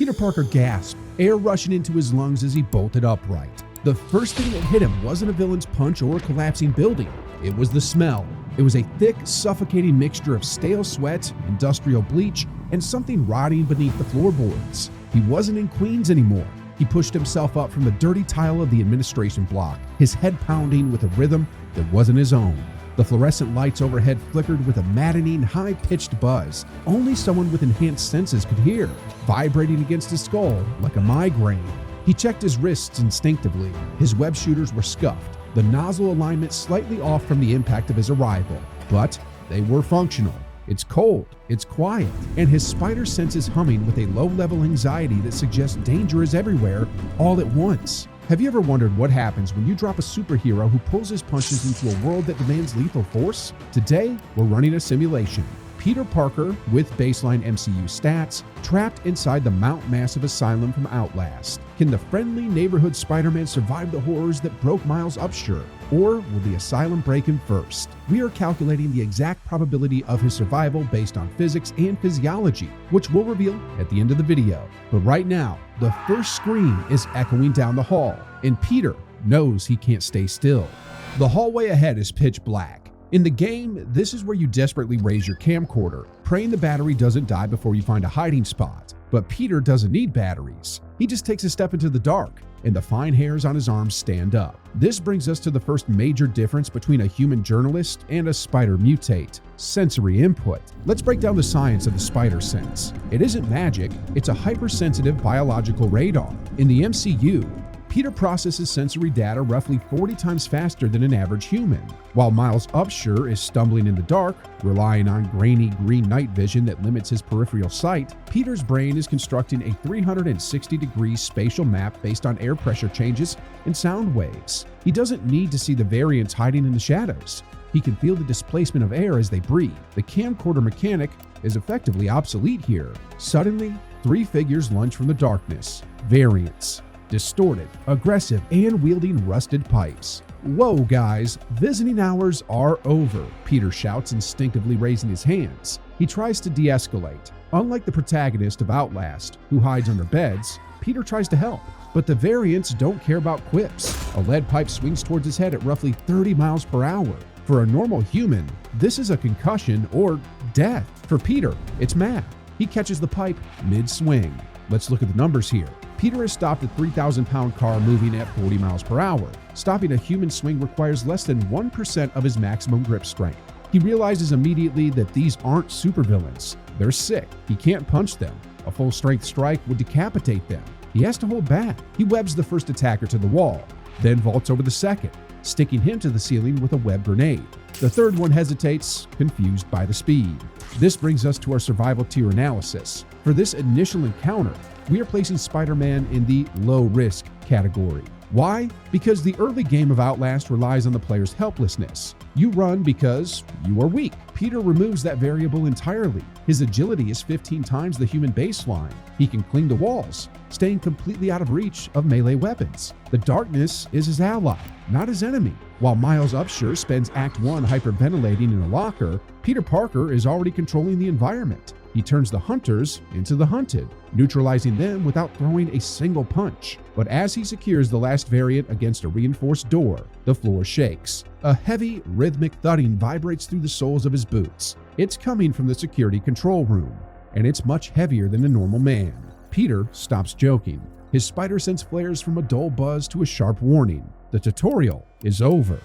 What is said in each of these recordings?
Peter Parker gasped, air rushing into his lungs as he bolted upright. The first thing that hit him wasn't a villain's punch or a collapsing building. It was the smell. It was a thick, suffocating mixture of stale sweat, industrial bleach, and something rotting beneath the floorboards. He wasn't in Queens anymore. He pushed himself up from the dirty tile of the administration block, his head pounding with a rhythm that wasn't his own. The fluorescent lights overhead flickered with a maddening, high-pitched buzz only someone with enhanced senses could hear, vibrating against his skull like a migraine. He checked his wrists instinctively. His web shooters were scuffed, the nozzle alignment slightly off from the impact of his arrival, but they were functional. It's cold, it's quiet, and his spider senses humming with a low-level anxiety that suggests danger is everywhere all at once. Have you ever wondered what happens when you drop a superhero who pulls his punches into a world that demands lethal force? Today, we're running a simulation. Peter Parker, with baseline MCU stats, trapped inside the Mount Massive Asylum from Outlast. Can the friendly neighborhood Spider-Man survive the horrors that broke Miles Upshur? Or will the asylum break him first? We are calculating the exact probability of his survival based on physics and physiology, which we'll reveal at the end of the video. But right now, the first scream is echoing down the hall, and Peter knows he can't stay still. The hallway ahead is pitch black. In the game, this is where you desperately raise your camcorder, praying the battery doesn't die before you find a hiding spot. But Peter doesn't need batteries. He just takes a step into the dark, and the fine hairs on his arms stand up. This brings us to the first major difference between a human journalist and a spider mutate: sensory input. Let's break down the science of the spider sense. It isn't magic, it's a hypersensitive biological radar. In the MCU, Peter processes sensory data roughly 40 times faster than an average human. While Miles Upshur is stumbling in the dark, relying on grainy green night vision that limits his peripheral sight, Peter's brain is constructing a 360-degree spatial map based on air pressure changes and sound waves. He doesn't need to see the variants hiding in the shadows. He can feel the displacement of air as they breathe. The camcorder mechanic is effectively obsolete here. Suddenly, three figures lunge from the darkness. Variants. Distorted, aggressive, and wielding rusted pipes. "Whoa, guys, visiting hours are over," Peter shouts, instinctively raising his hands. He tries to de-escalate. Unlike the protagonist of Outlast, who hides under beds, Peter tries to help. But the variants don't care about quips. A lead pipe swings towards his head at roughly 30 miles per hour. For a normal human, this is a concussion or death. For Peter, it's math. He catches the pipe mid-swing. Let's look at the numbers here. Peter has stopped a 3,000-pound car moving at 40 miles per hour. Stopping a human swing requires less than 1% of his maximum grip strength. He realizes immediately that these aren't supervillains. They're sick. He can't punch them. A full-strength strike would decapitate them. He has to hold back. He webs the first attacker to the wall, then vaults over the second, sticking him to the ceiling with a web grenade. The third one hesitates, confused by the speed. This brings us to our survival tier analysis. For this initial encounter, we are placing Spider-Man in the low-risk category. Why? Because the early game of Outlast relies on the player's helplessness. You run because you are weak. Peter removes that variable entirely. His agility is 15 times the human baseline. He can cling to walls, staying completely out of reach of melee weapons. The darkness is his ally, not his enemy. While Miles Upshur spends Act 1 hyperventilating in a locker, Peter Parker is already controlling the environment. He turns the hunters into the hunted, neutralizing them without throwing a single punch. But as he secures the last variant against a reinforced door, the floor shakes. A heavy, rhythmic thudding vibrates through the soles of his boots. It's coming from the security control room, and it's much heavier than a normal man. Peter stops joking. His spider sense flares from a dull buzz to a sharp warning. The tutorial is over.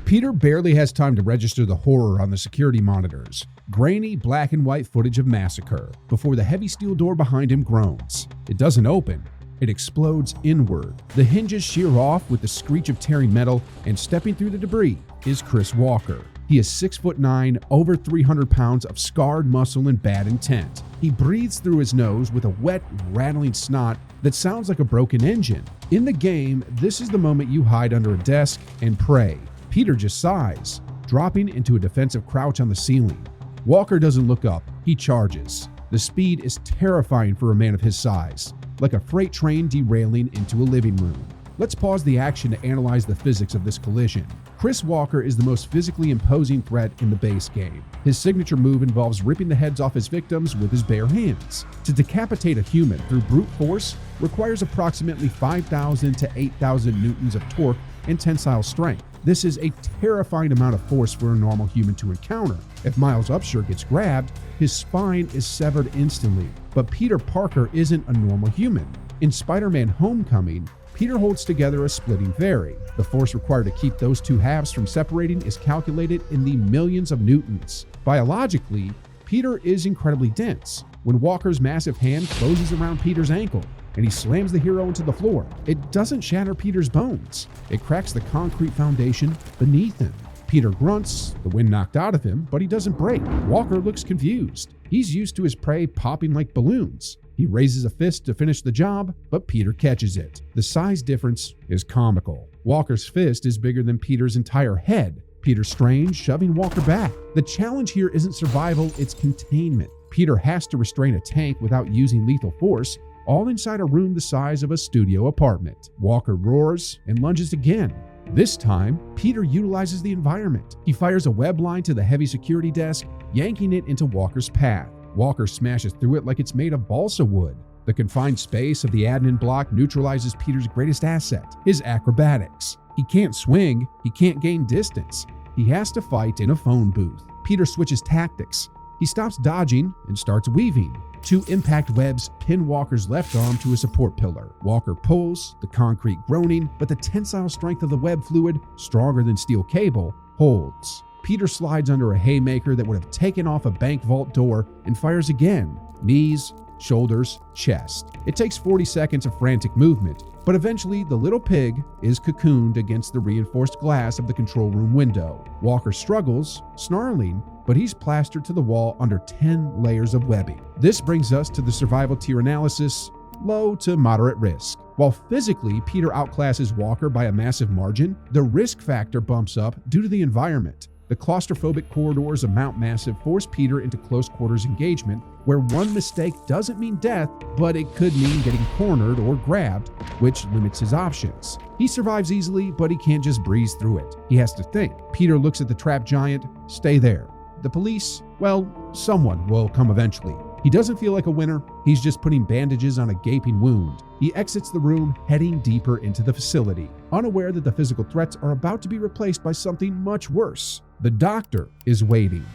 Peter barely has time to register the horror on the security monitors. Grainy black and white footage of massacre before the heavy steel door behind him groans. It doesn't open. It explodes inward. The hinges shear off with the screech of tearing metal, and stepping through the debris is Chris Walker. He is 6'9", over 300 pounds of scarred muscle and bad intent. He breathes through his nose with a wet, rattling snot that sounds like a broken engine. In the game, this is the moment you hide under a desk and pray. Peter just sighs, dropping into a defensive crouch on the ceiling. Walker doesn't look up, he charges. The speed is terrifying for a man of his size, like a freight train derailing into a living room. Let's pause the action to analyze the physics of this collision. Chris Walker is the most physically imposing threat in the base game. His signature move involves ripping the heads off his victims with his bare hands. To decapitate a human through brute force requires approximately 5,000 to 8,000 newtons of torque and tensile strength. This is a terrifying amount of force for a normal human to encounter. If Miles Upshur gets grabbed, his spine is severed instantly. But Peter Parker isn't a normal human. In Spider-Man Homecoming, Peter holds together a splitting fairy. The force required to keep those two halves from separating is calculated in the millions of newtons. Biologically, Peter is incredibly dense. When Walker's massive hand closes around Peter's ankle and he slams the hero into the floor, it doesn't shatter Peter's bones. It cracks the concrete foundation beneath him. Peter grunts, the wind knocked out of him, but he doesn't break. Walker looks confused. He's used to his prey popping like balloons. He raises a fist to finish the job, but Peter catches it. The size difference is comical. Walker's fist is bigger than Peter's entire head. Peter strains, shoving Walker back. The challenge here isn't survival, it's containment. Peter has to restrain a tank without using lethal force, all inside a room the size of a studio apartment. Walker roars and lunges again. This time, Peter utilizes the environment. He fires a web line to the heavy security desk, yanking it into Walker's path. Walker smashes through it like it's made of balsa wood. The confined space of the admin block neutralizes Peter's greatest asset, his acrobatics. He can't swing, he can't gain distance. He has to fight in a phone booth. Peter switches tactics. He stops dodging and starts weaving. Two impact webs pin Walker's left arm to a support pillar. Walker pulls, the concrete groaning, but the tensile strength of the web fluid, stronger than steel cable, holds. Peter slides under a haymaker that would have taken off a bank vault door and fires again. Knees, shoulders, chest. It takes 40 seconds of frantic movement, but eventually the little pig is cocooned against the reinforced glass of the control room window. Walker struggles, snarling, but he's plastered to the wall under 10 layers of webbing. This brings us to the survival tier analysis, low to moderate risk. While physically Peter outclasses Walker by a massive margin, the risk factor bumps up due to the environment. The claustrophobic corridors of Mount Massive force Peter into close quarters engagement, where one mistake doesn't mean death, but it could mean getting cornered or grabbed, which limits his options. He survives easily, but he can't just breeze through it. He has to think. Peter looks at the trap giant, stay there. The police, well, someone will come eventually. He doesn't feel like a winner, he's just putting bandages on a gaping wound. He exits the room, heading deeper into the facility, unaware that the physical threats are about to be replaced by something much worse. The doctor is waiting.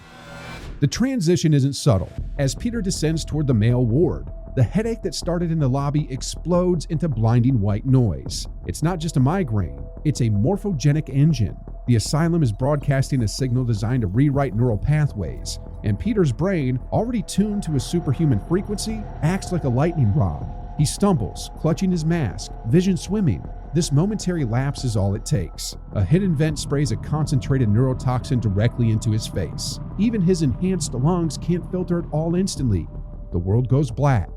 The transition isn't subtle. As Peter descends toward the male ward, the headache that started in the lobby explodes into blinding white noise. It's not just a migraine, it's a morphogenic engine. The asylum is broadcasting a signal designed to rewrite neural pathways, and Peter's brain, already tuned to a superhuman frequency, acts like a lightning rod. He stumbles, clutching his mask, vision swimming. This momentary lapse is all it takes. A hidden vent sprays a concentrated neurotoxin directly into his face. Even his enhanced lungs can't filter it all instantly. The world goes black.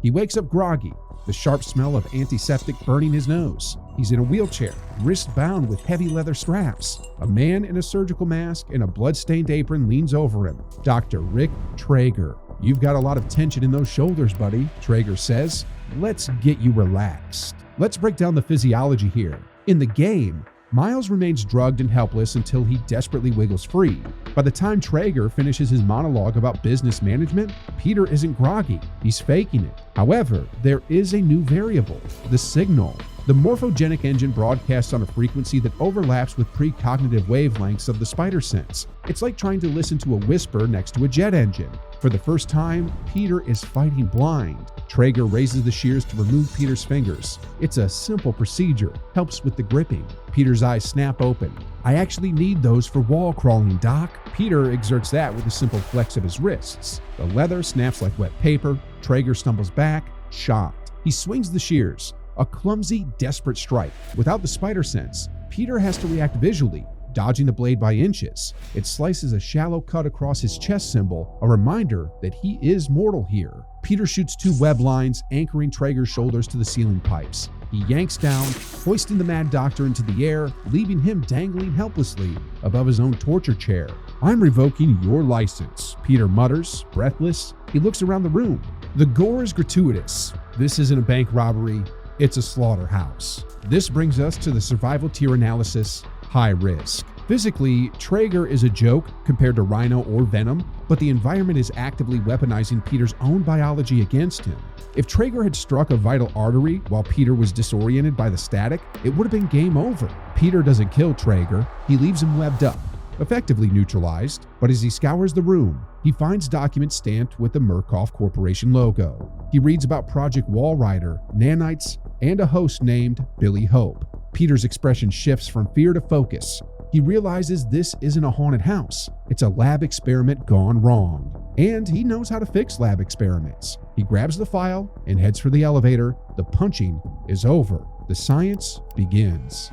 He wakes up groggy, the sharp smell of antiseptic burning his nose. He's in a wheelchair, wrist bound with heavy leather straps. A man in a surgical mask and a blood-stained apron leans over him. Dr. Rick Trager. "You've got a lot of tension in those shoulders, buddy," Trager says. "Let's get you relaxed." Let's break down the physiology here. In the game, Miles remains drugged and helpless until he desperately wiggles free. By the time Trager finishes his monologue about business management, Peter isn't groggy, he's faking it. However, there is a new variable, the signal. The Morphogenic Engine broadcasts on a frequency that overlaps with precognitive wavelengths of the spider sense. It's like trying to listen to a whisper next to a jet engine. For the first time, Peter is fighting blind. Trager raises the shears to remove Peter's fingers. It's a simple procedure, helps with the gripping. Peter's eyes snap open. "I actually need those for wall crawling, Doc." Peter exerts that with a simple flex of his wrists. The leather snaps like wet paper. Trager stumbles back, shocked. He swings the shears. A clumsy, desperate strike. Without the spider sense, Peter has to react visually, dodging the blade by inches. It slices a shallow cut across his chest symbol, a reminder that he is mortal here. Peter shoots two web lines, anchoring Trager's shoulders to the ceiling pipes. He yanks down, hoisting the Mad Doctor into the air, leaving him dangling helplessly above his own torture chair. "I'm revoking your license," Peter mutters, breathless. He looks around the room. The gore is gratuitous. This isn't a bank robbery. It's a slaughterhouse. This brings us to the survival tier analysis, high risk. Physically, Trager is a joke compared to Rhino or Venom, but the environment is actively weaponizing Peter's own biology against him. If Trager had struck a vital artery while Peter was disoriented by the static, it would have been game over. Peter doesn't kill Trager, he leaves him webbed up, effectively neutralized, but as he scours the room, he finds documents stamped with the Murkoff Corporation logo. He reads about Project Walrider, nanites, and a host named Billy Hope. Peter's expression shifts from fear to focus. He realizes this isn't a haunted house, it's a lab experiment gone wrong. And he knows how to fix lab experiments. He grabs the file and heads for the elevator. The punching is over. The science begins.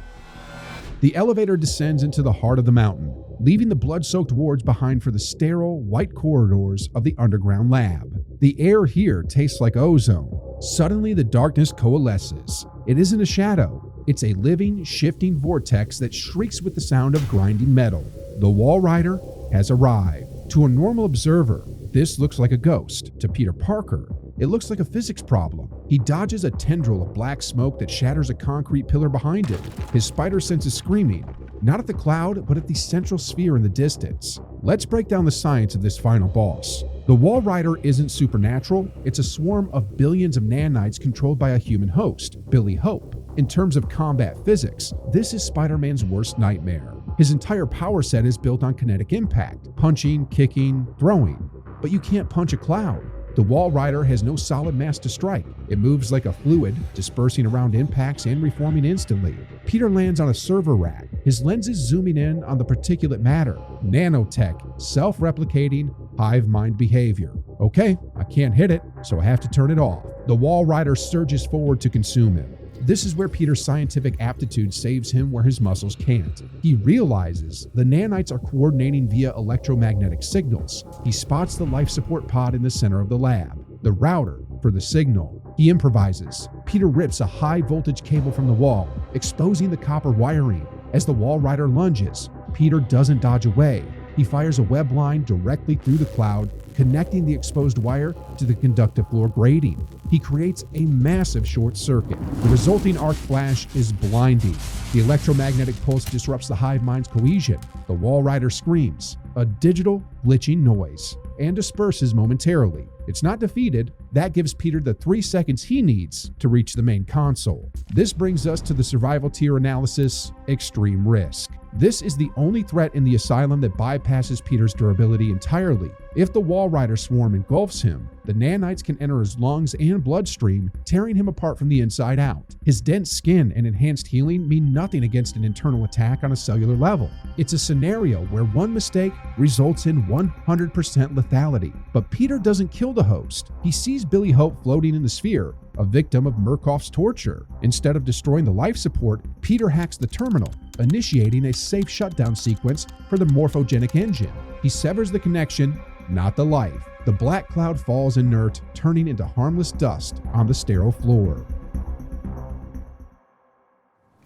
The elevator descends into the heart of the mountain, leaving the blood-soaked wards behind for the sterile, white corridors of the underground lab. The air here tastes like ozone. Suddenly, the darkness coalesces. It isn't a shadow. It's a living, shifting vortex that shrieks with the sound of grinding metal. The Walrider has arrived. To a normal observer, this looks like a ghost. To Peter Parker, it looks like a physics problem. He dodges a tendril of black smoke that shatters a concrete pillar behind him. His spider sense is screaming, not at the cloud, but at the central sphere in the distance. Let's break down the science of this final boss. The Walrider isn't supernatural. It's a swarm of billions of nanites controlled by a human host, Billy Hope. In terms of combat physics, this is Spider-Man's worst nightmare. His entire power set is built on kinetic impact, punching, kicking, throwing. But you can't punch a cloud. The Walrider has no solid mass to strike. It moves like a fluid, dispersing around impacts and reforming instantly. Peter lands on a server rack, his lenses zooming in on the particulate matter. Nanotech, self-replicating, hive mind behavior. Okay, I can't hit it, so I have to turn it off. The Walrider surges forward to consume him. This is where Peter's scientific aptitude saves him where his muscles can't. He realizes the nanites are coordinating via electromagnetic signals. He spots the life support pod in the center of the lab, the router for the signal. He improvises. Peter rips a high voltage cable from the wall, exposing the copper wiring. As the Walrider lunges, Peter doesn't dodge away. He fires a web line directly through the cloud, connecting the exposed wire to the conductive floor grating. He creates a massive short circuit. The resulting arc flash is blinding. The electromagnetic pulse disrupts the hive mind's cohesion. The Walrider screams, a digital glitching noise, and disperses momentarily. It's not defeated. That gives Peter the 3 seconds he needs to reach the main console. This brings us to the survival tier analysis, extreme risk. This is the only threat in the asylum that bypasses Peter's durability entirely. If the Walrider swarm engulfs him, the nanites can enter his lungs and bloodstream, tearing him apart from the inside out. His dense skin and enhanced healing mean nothing against an internal attack on a cellular level. It's a scenario where one mistake results in 100% lethality. But Peter doesn't kill the host. He sees Billy Hope floating in the sphere, a victim of Murkoff's torture. Instead of destroying the life support, Peter hacks the terminal, initiating a safe shutdown sequence for the Morphogenic Engine. He severs the connection, not the life. The black cloud falls inert, turning into harmless dust on the sterile floor.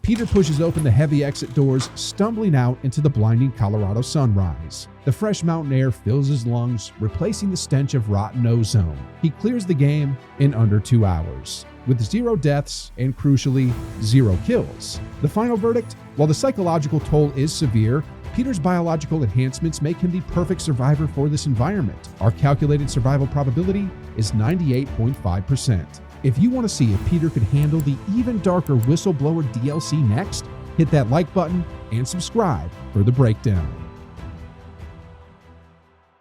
Peter pushes open the heavy exit doors, stumbling out into the blinding Colorado sunrise. The fresh mountain air fills his lungs, replacing the stench of rotten ozone. He clears the game in under 2 hours, with 0 deaths and, crucially, 0 kills. The final verdict? While the psychological toll is severe, Peter's biological enhancements make him the perfect survivor for this environment. Our calculated survival probability is 98.5%. If you want to see if Peter could handle the even darker Whistleblower DLC next, hit that like button and subscribe for the breakdown.